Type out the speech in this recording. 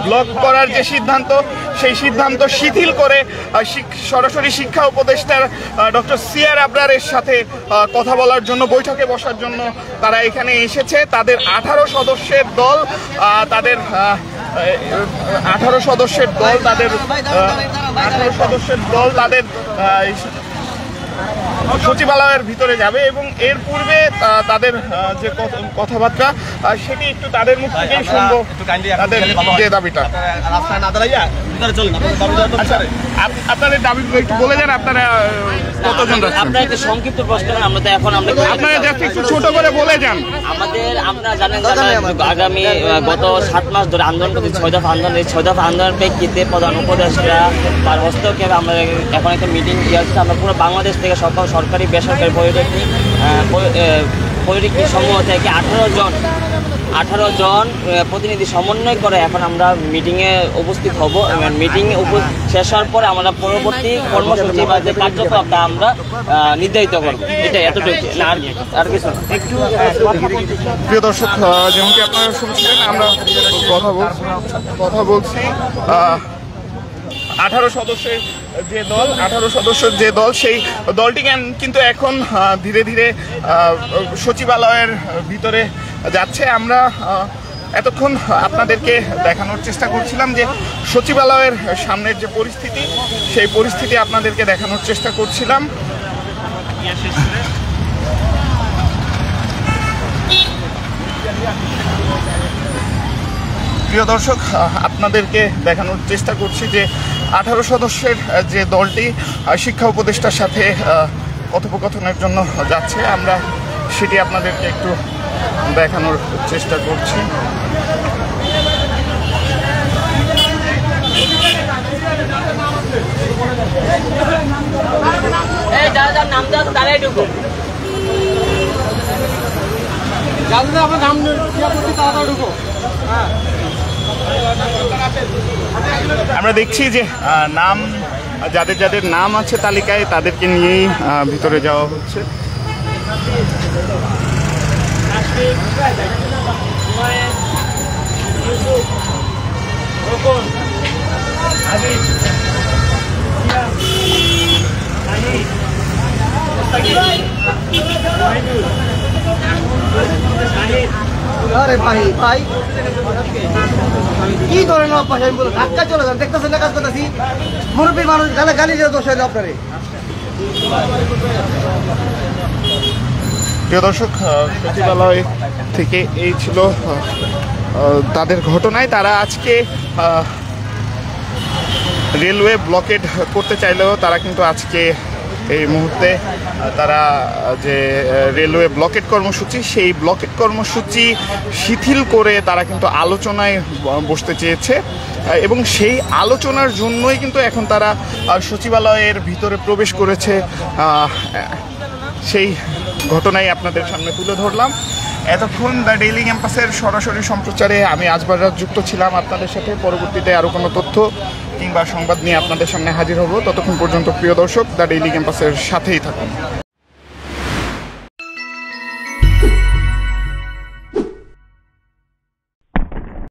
Block করার যে সিদ্ধান্ত, সেই সিদ্ধান্ত শিথিল করে সরাসরি শিক্ষা উপদেষ্টার ডক্টর সিআর আবরারের সাথে কথা বলার জন্য, বৈঠকে বসার জন্য তারা এখানে এসেছে। তাদের 18 সদস্যের দল তাদের সচিবালয়ের ভিতরে যাবে এবং এর পূর্বে তাদের যে কথাবার্তা সেটি একটু তাদের মুখ থেকেই শুনবো। তাদের যে দাবিটা, আপনাদের দাবিগুলো একটু বলে যান। আপনারা কতজন? আপনার একটা সংক্ষিপ্ত প্রশ্ন, আমরা তো এখন আপনারা একটু ছোট করে বলে যান। আপনারা জানেন আগামী গত 7 মাস ধরে আন্দোলন করতে 6 দফা আন্দোলন, এই 6 দফা আন্দোলনের প্রেক্ষিতে প্রধান উপদেষ্টা তার হস্তক্ষেপে আমরা এখন একটা মিটিং দিয়েছি। আমরা পুরো বাংলাদেশ থেকে সকল সরকারি বেসরকারি পলিটেকনিক সমূহ থেকে 18 জন প্রতিনিধি সমন্বয় করে এখন আমরা মিটিংয়ে উপস্থিত হব। মিটিং শেষ হওয়ার পরে আমরা পরবর্তী কর্মসূচি বা যে কার্যকলাপটা আমরা নির্ধারিত করব। এটা এতটুকু, আর কিছু। প্রিয় দর্শক, যেমনটি আপনারা শুনছিলেন, আমরা কথা বলছি 18 সদস্যের যে দল সেই দলটি কিন্তু এখন ধীরে ধীরে সচিবালয়ের ভিতরে যাচ্ছে। আমরা এতক্ষণ আপনাদেরকে দেখানোর চেষ্টা করছিলাম যে সচিবালয়ের সামনের যে পরিস্থিতি, সেই পরিস্থিতি আপনাদেরকে দেখানোর চেষ্টা করছিলাম। প্রিয় দর্শক, আপনাদেরকে দেখানোর চেষ্টা করছি যে 18 সদস্যের যে দলটি শিক্ষা উপদেষ্টার সাথে কথোপকথনের জন্য যাচ্ছে, আমরা সেটি আপনাদেরকে একটু দেখানোর চেষ্টা করছি। আমরা দেখছি যে যাদের নাম আছে তালিকায়, তাদেরকে নিয়েই ভিতরে যাওয়া হচ্ছে। আরে ভাই কি ধরেন অভ্যাস? আমি বলো ধাক্কা চলে যান, দেখতেছেন না কাজ করতেছি, মুরব্বীর মানুষ গালি দিয়ে দোষ হইলে আপনারে। প্রিয় দর্শক, সচিবালয় থেকে এই ছিল তাদের ঘটনায়। তারা আজকে রেলওয়ে ব্লকেড করতে চাইলেও তারা কিন্তু আজকে এই মুহূর্তে তারা যে রেলওয়ে ব্লকেট কর্মসূচি, সেই ব্লকেট কর্মসূচি শিথিল করে তারা কিন্তু আলোচনায় বসতে চেয়েছে এবং সেই আলোচনার জন্যই কিন্তু এখন তারা সচিবালয়ের ভিতরে প্রবেশ করেছে। সেই ঘটনাই আপনাদের সামনে তুলে ধরলাম। এতক্ষণ দ্য ডেইলি ক্যাম্পাসের সরাসরি সম্প্রচারে আমি আজবার রাত যুক্ত ছিলাম আপনাদের সাথে। পরবর্তীতে আরও কোনো তথ্য কিংবা সংবাদ নিয়ে আপনাদের সামনে হাজির হব। ততক্ষণ পর্যন্ত প্রিয় দর্শক, দ্য ডেইলি ক্যাম্পাসের সাথেই থাকুন।